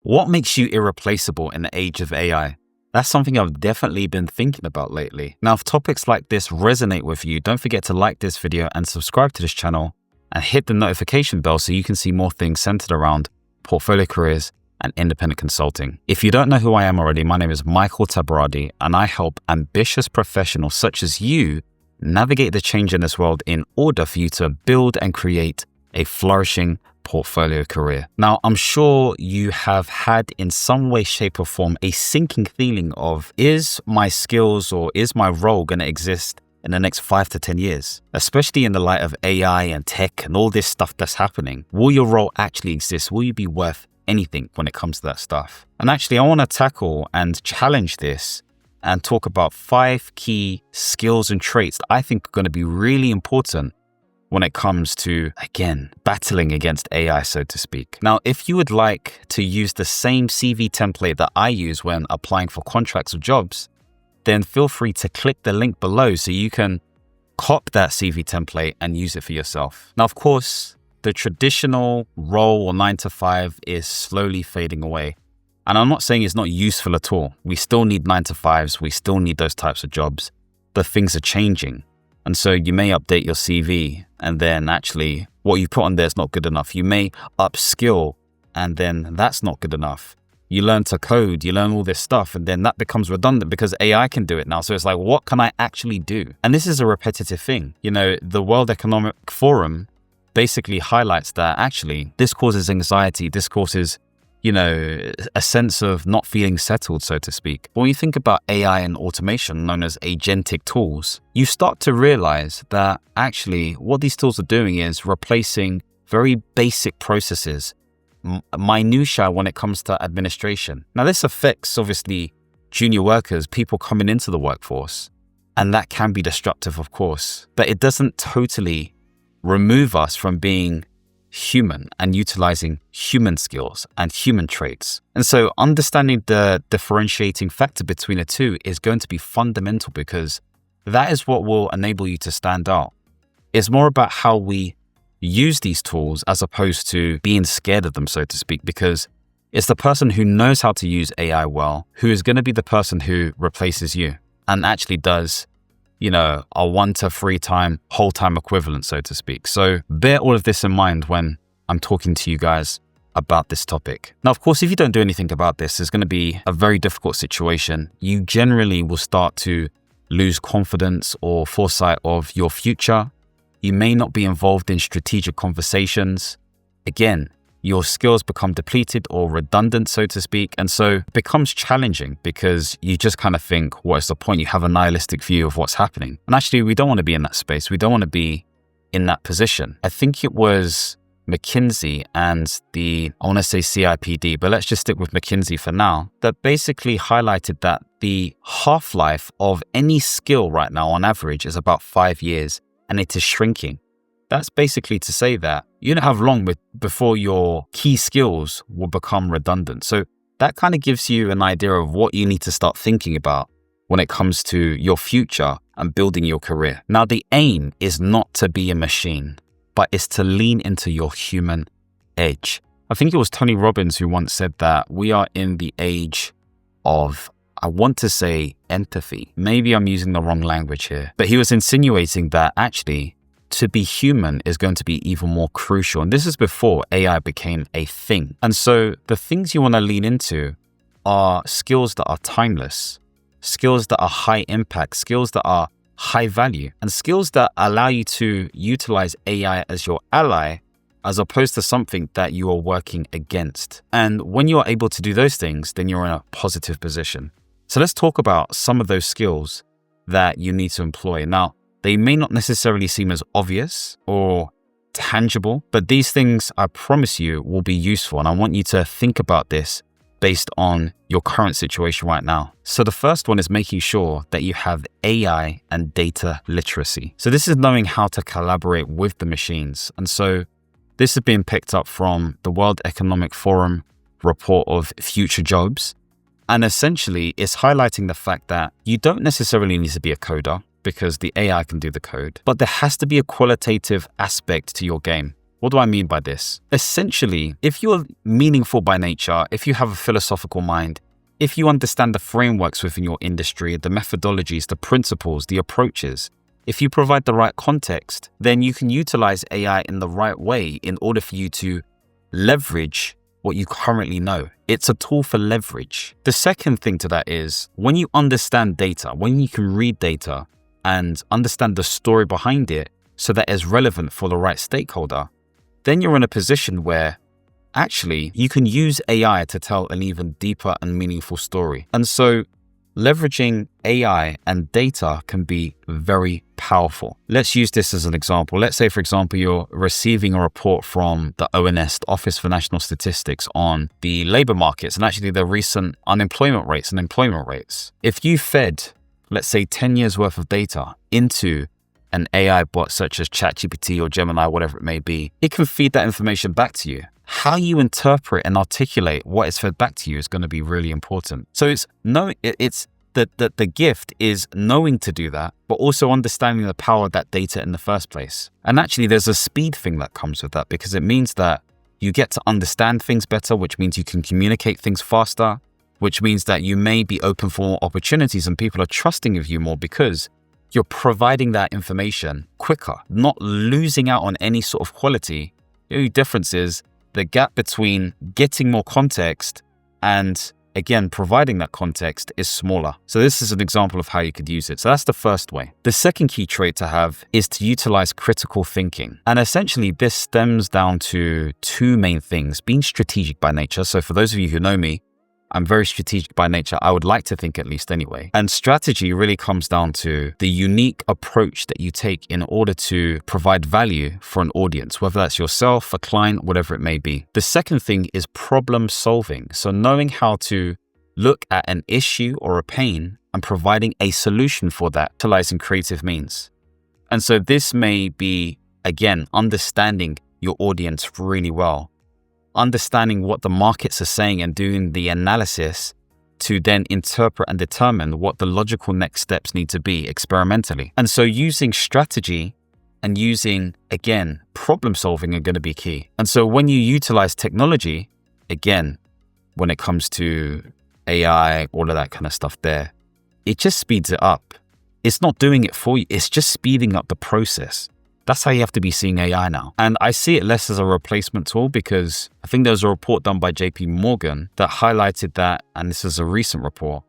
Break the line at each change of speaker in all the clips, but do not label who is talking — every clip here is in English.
What makes you irreplaceable in the age of AI? That's something I've definitely been thinking about lately. Now, if topics like this resonate with you, don't forget to like this video and subscribe to this channel and hit the notification bell so you can see more things centered around portfolio careers and independent consulting. If you don't know who I am already, my name is Michael Tabirade, and I help ambitious professionals such as you navigate the change in this world in order for you to build and create a flourishing portfolio career. Now, I'm sure you have had in some way, shape or form a sinking feeling of, is my skills or is my role going to exist in the next 5 to 10 years? Especially in the light of AI and tech and all this stuff that's happening. Will your role actually exist? Will you be worth anything when it comes to that stuff? And actually, I want to tackle and challenge this and talk about 5 key skills and traits that I think are going to be really important when it comes to, again, battling against AI, so to speak. Now, if you would like to use the same CV template that I use when applying for contracts or jobs, then feel free to click the link below so you can cop that CV template and use it for yourself. Now, of course, the traditional role or 9 to 5 is slowly fading away. And I'm not saying it's not useful at all. We still need 9 to 5s. We still need those types of jobs, but things are changing. And so you may update your CV and then actually what you put on there is not good enough. You may upskill and then that's not good enough. You learn to code, you learn all this stuff, and then that becomes redundant because AI can do it now. So it's like, what can I actually do? And this is a repetitive thing. You know, the World Economic Forum basically highlights that actually this causes anxiety, this causes, you know, a sense of not feeling settled, so to speak. When you think about AI and automation known as agentic tools, you start to realize that actually what these tools are doing is replacing very basic processes, minutiae when it comes to administration. Now, this affects obviously junior workers, people coming into the workforce, and that can be disruptive, of course, but it doesn't totally remove us from being human and utilizing human skills and human traits. And so understanding the differentiating factor between the two is going to be fundamental because that is what will enable you to stand out. It's more about how we use these tools as opposed to being scared of them, so to speak, because it's the person who knows how to use AI well who is going to be the person who replaces you and actually does, you know, a 1 to 3 time whole time equivalent, so to speak. So bear all of this in mind when I'm talking to you guys about this topic. Now, of course, if you don't do anything about this, it's going to be a very difficult situation. You generally will start to lose confidence or foresight of your future. You may not be involved in strategic conversations. Again, your skills become depleted or redundant, so to speak. And so it becomes challenging because you just kind of think, what is the point? You have a nihilistic view of what's happening. And actually, we don't want to be in that space. We don't want to be in that position. I think it was McKinsey and I want to say CIPD, but let's just stick with McKinsey for now, that basically highlighted that the half-life of any skill right now on average is about 5 years and it is shrinking. That's basically to say that you don't have long before your key skills will become redundant. So that kind of gives you an idea of what you need to start thinking about when it comes to your future and building your career. Now, the aim is not to be a machine, but it's to lean into your human edge. I think it was Tony Robbins who once said that we are in the age of, I want to say, empathy. Maybe I'm using the wrong language here, but he was insinuating that actually to be human is going to be even more crucial. And this is before AI became a thing. And so the things you want to lean into are skills that are timeless, skills that are high impact, skills that are high value, and skills that allow you to utilize AI as your ally as opposed to something that you are working against. And when you are able to do those things, then you're in a positive position. So let's talk about some of those skills that you need to employ. Now, they may not necessarily seem as obvious or tangible, but these things, I promise you, will be useful. And I want you to think about this based on your current situation right now. So the first one is making sure that you have AI and data literacy. So this is knowing how to collaborate with the machines. And so this is being picked up from the World Economic Forum report of future jobs. And essentially, it's highlighting the fact that you don't necessarily need to be a coder, because the AI can do the code. But there has to be a qualitative aspect to your game. What do I mean by this? Essentially, if you're meaningful by nature, if you have a philosophical mind, if you understand the frameworks within your industry, the methodologies, the principles, the approaches, if you provide the right context, then you can utilize AI in the right way in order for you to leverage what you currently know. It's a tool for leverage. The second thing to that is when you understand data, when you can read data and understand the story behind it so that it's relevant for the right stakeholder, then you're in a position where actually you can use AI to tell an even deeper and meaningful story. And so leveraging AI and data can be very powerful. Let's use this as an example. Let's say, for example, you're receiving a report from the ONS, the Office for National Statistics, on the labor markets and actually the recent unemployment rates and employment rates. If you fed, let's say, 10 years worth of data into an AI bot such as ChatGPT or Gemini, whatever it may be, it can feed that information back to you. How you interpret and articulate what is fed back to you is going to be really important. So the gift is knowing to do that, but also understanding the power of that data in the first place. And actually, there's a speed thing that comes with that because it means that you get to understand things better, which means you can communicate things faster, which means that you may be open for more opportunities and people are trusting of you more because you're providing that information quicker, not losing out on any sort of quality. The only difference is the gap between getting more context and, again, providing that context is smaller. So this is an example of how you could use it. So that's the first way. The second key trait to have is to utilize critical thinking. And essentially, this stems down to two main things: being strategic by nature. So for those of you who know me, I'm very strategic by nature. I would like to think, at least anyway. And strategy really comes down to the unique approach that you take in order to provide value for an audience, whether that's yourself, a client, whatever it may be. The second thing is problem solving. So knowing how to look at an issue or a pain and providing a solution for that, utilizing creative means. And so this may be, again, understanding your audience really well, understanding what the markets are saying and doing the analysis to then interpret and determine what the logical next steps need to be experimentally. And so using strategy and using, again, problem solving are going to be key. And so when you utilize technology, again, when it comes to AI, all of that kind of stuff there, it just speeds it up. It's not doing it for you. It's just speeding up the process. That's how you have to be seeing AI now. And I see it less as a replacement tool because I think there was a report done by JP Morgan that highlighted that, and this is a recent report,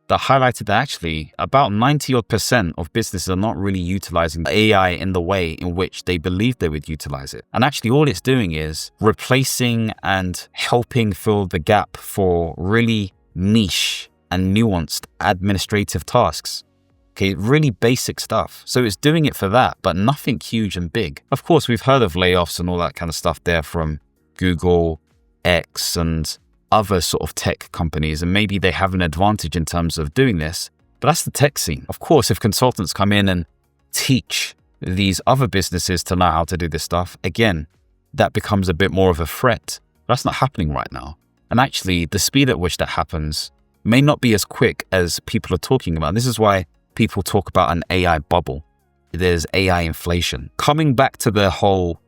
that highlighted that actually about 90% of businesses are not really utilizing AI in the way in which they believe they would utilize it. And actually all it's doing is replacing and helping fill the gap for really niche and nuanced administrative tasks. Okay, really basic stuff. So it's doing it for that, but nothing huge and big. Of course, we've heard of layoffs and all that kind of stuff there from Google, X, and other sort of tech companies. And maybe they have an advantage in terms of doing this, but that's the tech scene. Of course, if consultants come in and teach these other businesses to know how to do this stuff, again, that becomes a bit more of a threat. That's not happening right now. And actually, the speed at which that happens may not be as quick as people are talking about. This is why people talk about an AI bubble. There's AI inflation. Coming back to the whole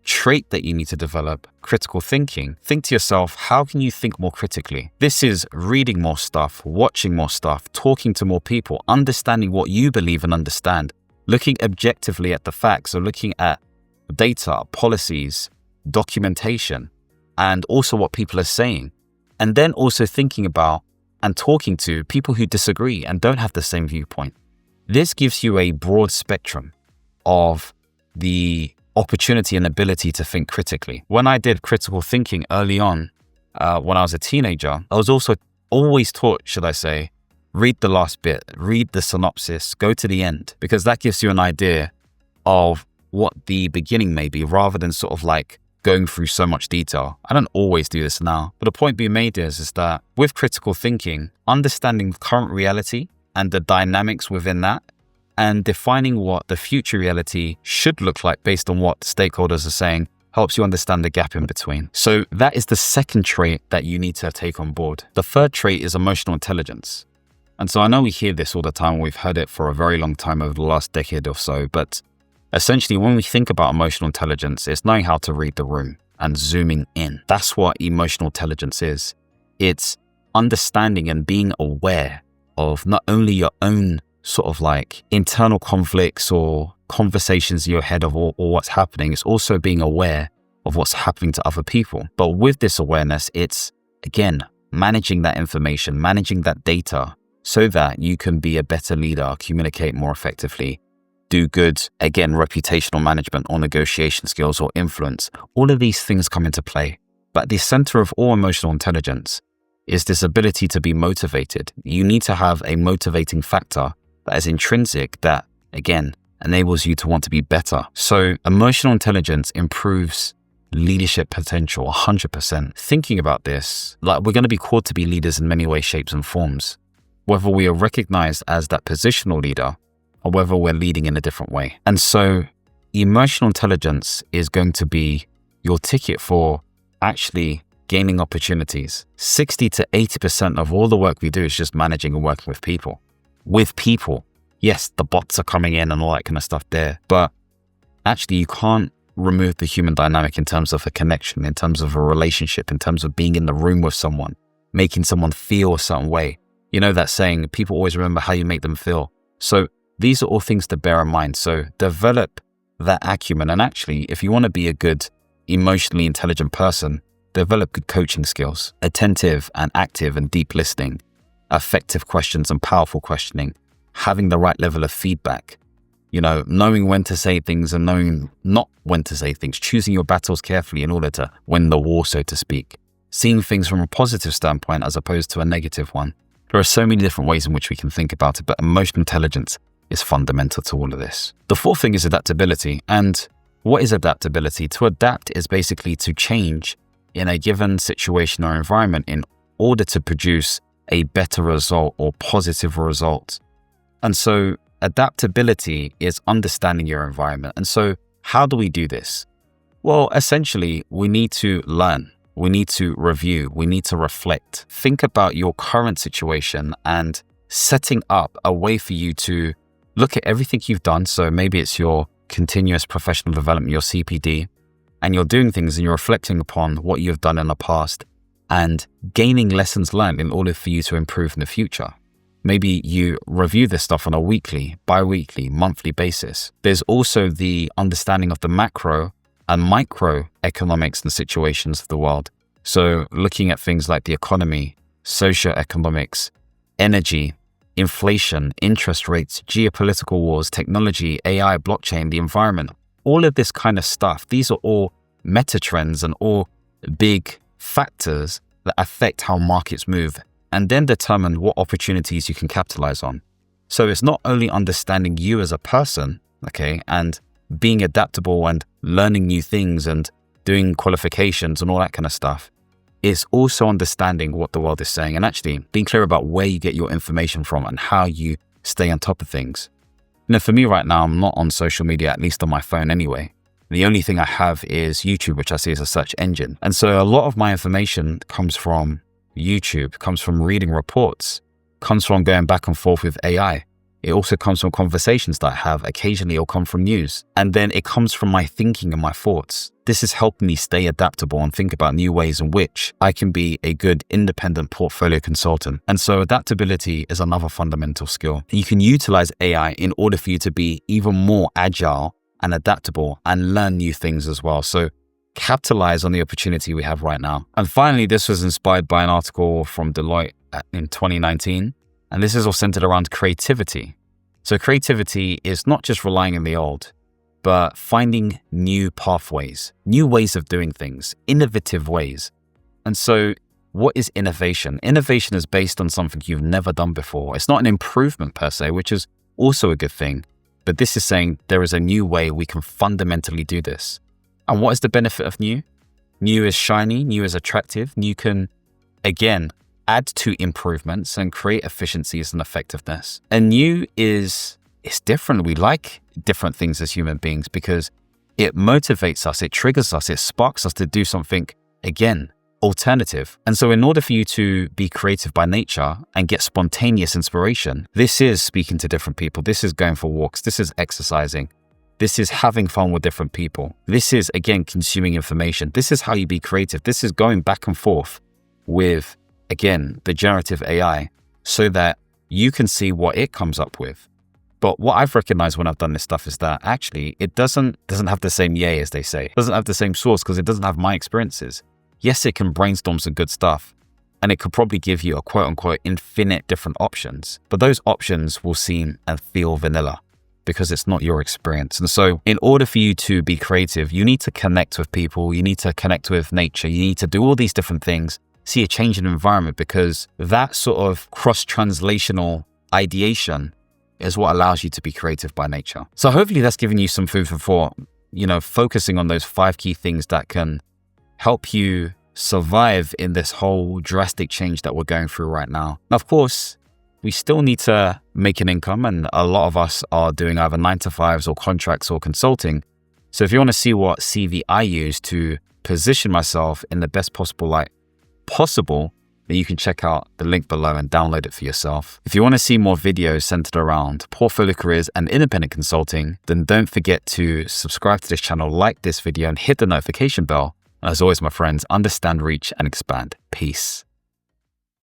trait that you need to develop, critical thinking, think to yourself, how can you think more critically? This is reading more stuff, watching more stuff, talking to more people, understanding what you believe and understand, looking objectively at the facts, so looking at data, policies, documentation, and also what people are saying. And then also thinking about and talking to people who disagree and don't have the same viewpoint. This gives you a broad spectrum of the opportunity and ability to think critically. When I did critical thinking early on, when I was a teenager, I was also always taught, should I say, read the last bit, read the synopsis, go to the end, because that gives you an idea of what the beginning may be rather than sort of like going through so much detail. I don't always do this now, but the point being made is that with critical thinking, understanding current reality and the dynamics within that, and defining what the future reality should look like based on what stakeholders are saying, helps you understand the gap in between. So that is the second trait that you need to take on board. The third trait is emotional intelligence. And so I know we hear this all the time, we've heard it for a very long time over the last decade or so, but Essentially, when we think about emotional intelligence, it's knowing how to read the room and zooming in. That's what emotional intelligence is. It's understanding and being aware of not only your own sort of like internal conflicts or conversations in your head of or what's happening. It's also being aware of what's happening to other people. But with this awareness, it's, again, managing that information, managing that data so that you can be a better leader, communicate more effectively, do good, again, reputational management or negotiation skills or influence. All of these things come into play. But at the center of all emotional intelligence is this ability to be motivated. You need to have a motivating factor that is intrinsic that, again, enables you to want to be better. So emotional intelligence improves leadership potential 100%. Thinking about this, like we're going to be called to be leaders in many ways, shapes and forms, whether we are recognized as that positional leader or whether we're leading in a different way. And so emotional intelligence is going to be your ticket for actually gaining opportunities. 60 to 80% of all the work we do is just managing and working with people. Yes, the bots are coming in and all that kind of stuff there, but actually you can't remove the human dynamic in terms of a connection, in terms of a relationship, in terms of being in the room with someone, making someone feel a certain way. You know that saying, people always remember how you make them feel. So these are all things to bear in mind. So develop that acumen. And actually, if you want to be a good, emotionally intelligent person, develop good coaching skills, attentive and active and deep listening, effective questions and powerful questioning, having the right level of feedback, knowing when to say things and knowing not when to say things, choosing your battles carefully in order to win the war, so to speak, seeing things from a positive standpoint as opposed to a negative one. There are so many different ways in which we can think about it, but emotional intelligence is fundamental to all of this. The fourth thing is adaptability. And what is adaptability? To adapt is basically to change in a given situation or environment in order to produce a better result or positive result. And so adaptability is understanding your environment. And so how do we do this? Well, essentially, we need to learn. We need to review. We need to reflect. Think about your current situation and setting up a way for you to look at everything you've done. So maybe it's your continuous professional development, your CPD, and you're doing things and you're reflecting upon what you've done in the past and gaining lessons learned in order for you to improve in the future. Maybe you review this stuff on a weekly, bi-weekly, monthly basis. There's also the understanding of the macro and micro economics and situations of the world. So looking at things like the economy, socioeconomics, energy, inflation, interest rates, geopolitical wars, technology, AI, blockchain, the environment, all of this kind of stuff. These are all meta trends and all big factors that affect how markets move and then determine what opportunities you can capitalize on. So it's not only understanding you as a person, okay, and being adaptable and learning new things and doing qualifications and all that kind of stuff. It's also understanding what the world is saying and actually being clear about where you get your information from and how you stay on top of things. For me right now, I'm not on social media, at least on my phone anyway. The only thing I have is YouTube, which I see as a search engine. And so a lot of my information comes from YouTube, comes from reading reports, comes from going back and forth with AI. It also comes from conversations that I have. Occasionally it'll come from news. And then it comes from my thinking and my thoughts. This is helping me stay adaptable and think about new ways in which I can be a good independent portfolio consultant. And so adaptability is another fundamental skill. You can utilize AI in order for you to be even more agile and adaptable and learn new things as well. So capitalize on the opportunity we have right now. And finally, this was inspired by an article from Deloitte in 2019. And this is all centered around creativity. So creativity is not just relying on the old, but finding new pathways, new ways of doing things, innovative ways. And so what is innovation? Innovation is based on something you've never done before. It's not an improvement per se, which is also a good thing. But this is saying there is a new way we can fundamentally do this. And what is the benefit of new? New is shiny, new is attractive, new can, again, add to improvements and create efficiencies and effectiveness. And new is different. We like different things as human beings because it motivates us, it triggers us, it sparks us to do something, again, alternative. And so in order for you to be creative by nature and get spontaneous inspiration, this is speaking to different people, this is going for walks, this is exercising, This is having fun with different people. This is, again, consuming information. This is how you be creative. This is going back and forth with, again, the generative AI so that you can see what it comes up with. But what I've recognized when I've done this stuff is that actually it doesn't have the same yay, as they say. It doesn't have the same source because it doesn't have my experiences. Yes, it can brainstorm some good stuff and it could probably give you a quote unquote infinite different options, but those options will seem and feel vanilla because it's not your experience. And so in order for you to be creative, you need to connect with people, you need to connect with nature, you need to do all these different things, see a change in environment, because that sort of cross-translational ideation is what allows you to be creative by nature. So hopefully that's given you some food for thought, focusing on those 5 key things that can help you survive in this whole drastic change that we're going through right now. Now, of course, we still need to make an income, and a lot of us are doing either 9-to-5s or contracts or consulting. So if you want to see what CV I use to position myself in the best possible light possible, then you can check out the link below and download it for yourself. If you want to see more videos centered around portfolio careers and independent consulting, then don't forget to subscribe to this channel, like this video, and hit the notification bell. And as always, my friends, understand, reach, and expand. Peace.